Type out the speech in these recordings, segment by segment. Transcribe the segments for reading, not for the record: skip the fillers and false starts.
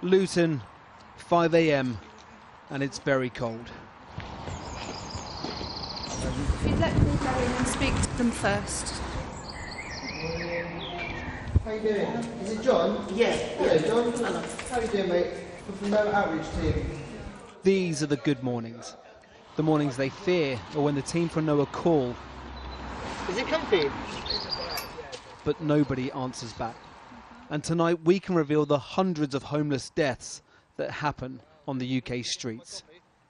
Luton, 5 AM, and it's very cold. If you'd let me go in and speak to them first. How you doing? Is it John? Yeah. Hello, John. Hello. How you doing, mate? We're from the outreach team. These are the good mornings. The mornings they fear, or when the team from Noah call. Is it comfy? But nobody answers back. And tonight we can reveal the hundreds of homeless deaths that happen on the UK streets.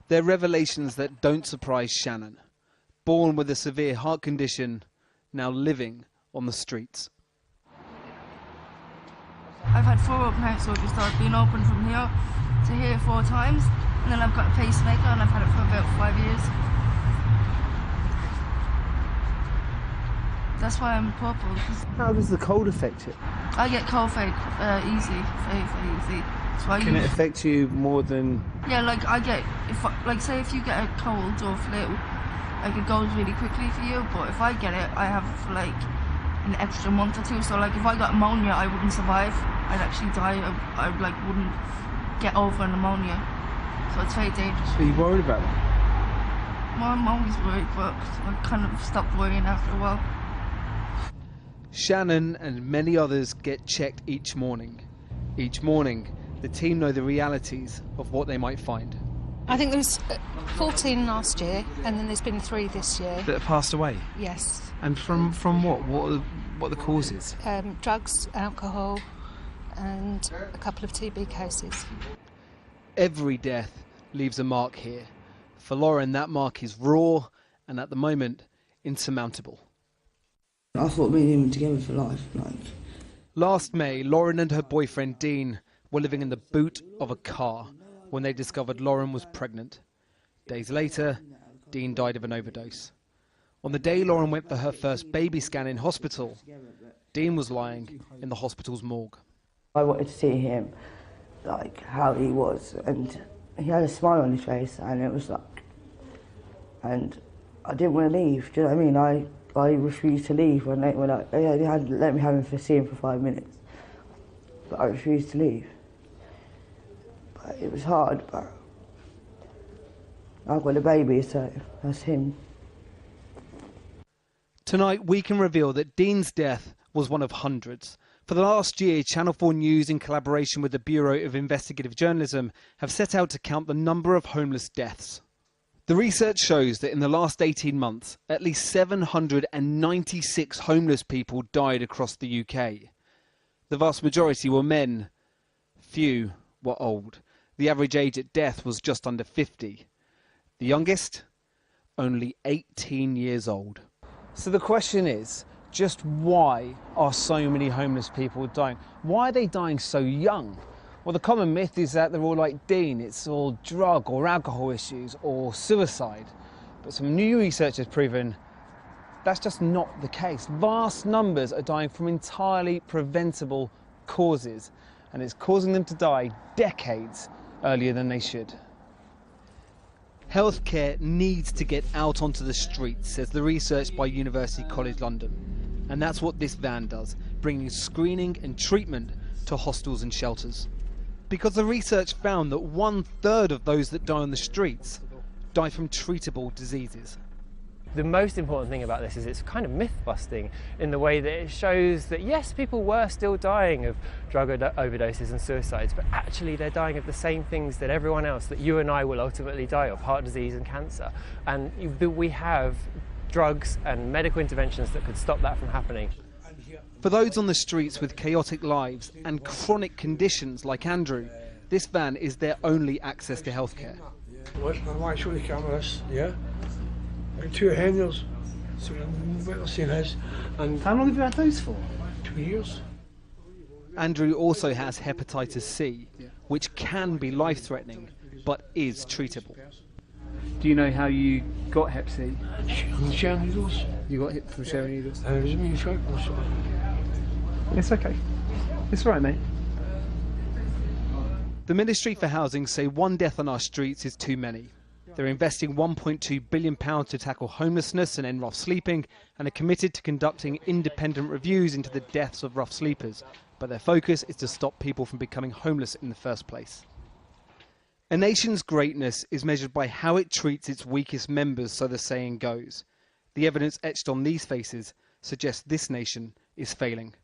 They're revelations that don't surprise Shannon, born with a severe heart condition, now living on the streets. I've had 4 open heart surgeries, so I've been open from here to here 4 times, and then I've got a pacemaker and I've had it for about 5 years. That's why I'm purple. How does the cold affect you? I get cold very easy, very easy. So Can it affect you more than... Yeah, like I get, say if you get a cold or flu, like it goes really quickly for you, but if I get it, I have like an extra month or 2. So like if I got pneumonia, I wouldn't survive. I'd actually die. I like wouldn't get over pneumonia. So it's very dangerous. Are you worried about that? Well, I'm always worried, but I kind of stopped worrying after a while. Shannon and many others get checked each morning. Each morning, the team know the realities of what they might find. I think there was 14 last year, and then there's been 3 this year. That have passed away? Yes. And from what? What are the causes? Drugs, alcohol, and a couple of TB cases. Every death leaves a mark here. For Lauren, that mark is raw and at the moment insurmountable. I thought me and him were together for life. Last May, Lauren and her boyfriend Dean were living in the boot of a car when they discovered Lauren was pregnant. Days later, Dean died of an overdose. On the day Lauren went for her first baby scan in hospital, Dean was lying in the hospital's morgue. I wanted to see him, like, how he was, and he had a smile on his face, and it was like... And I didn't want to leave, do you know what I mean? I refused to leave when they had let me see him for 5 minutes. But I refused to leave. But it was hard, but I've got a baby, so that's him. Tonight we can reveal that Dean's death was one of hundreds. For the last year, Channel 4 News, in collaboration with the Bureau of Investigative Journalism, have set out to count the number of homeless deaths. The research shows that in the last 18 months, at least 796 homeless people died across the UK. The vast majority were men. Few were old. The average age at death was just under 50. The youngest, only 18 years old. So the question is, just why are so many homeless people dying? Why are they dying so young? Well, the common myth is that they're all like Dean. It's all drug or alcohol issues or suicide. But some new research has proven that's just not the case. Vast numbers are dying from entirely preventable causes, and it's causing them to die decades earlier than they should. Healthcare needs to get out onto the streets, says the research by University College London. And that's what this van does, bringing screening and treatment to hostels and shelters. Because the research found that 1/3 of those that die on the streets die from treatable diseases. The most important thing about this is it's kind of myth-busting in the way that it shows that, yes, people were still dying of drug overdoses and suicides, but actually they're dying of the same things that everyone else, that you and I will ultimately die of, heart disease and cancer. And we have drugs and medical interventions that could stop that from happening. For those on the streets with chaotic lives and chronic conditions like Andrew, this van is their only access to healthcare. My show the cameras, yeah. 2 hernias, so we've seen his. And how long have you had those for? 2 years. Andrew also has hepatitis C, which can be life-threatening, but is treatable. Do you know how you got Hep C? Sharing needles. You got hit from sharing needles? It was me, sure. It's okay. It's right, mate. The Ministry for Housing say 1 death on our streets is too many. They're investing £1.2 billion to tackle homelessness and end rough sleeping, and are committed to conducting independent reviews into the deaths of rough sleepers. But their focus is to stop people from becoming homeless in the first place. A nation's greatness is measured by how it treats its weakest members, so the saying goes. The evidence etched on these faces suggests this nation is failing.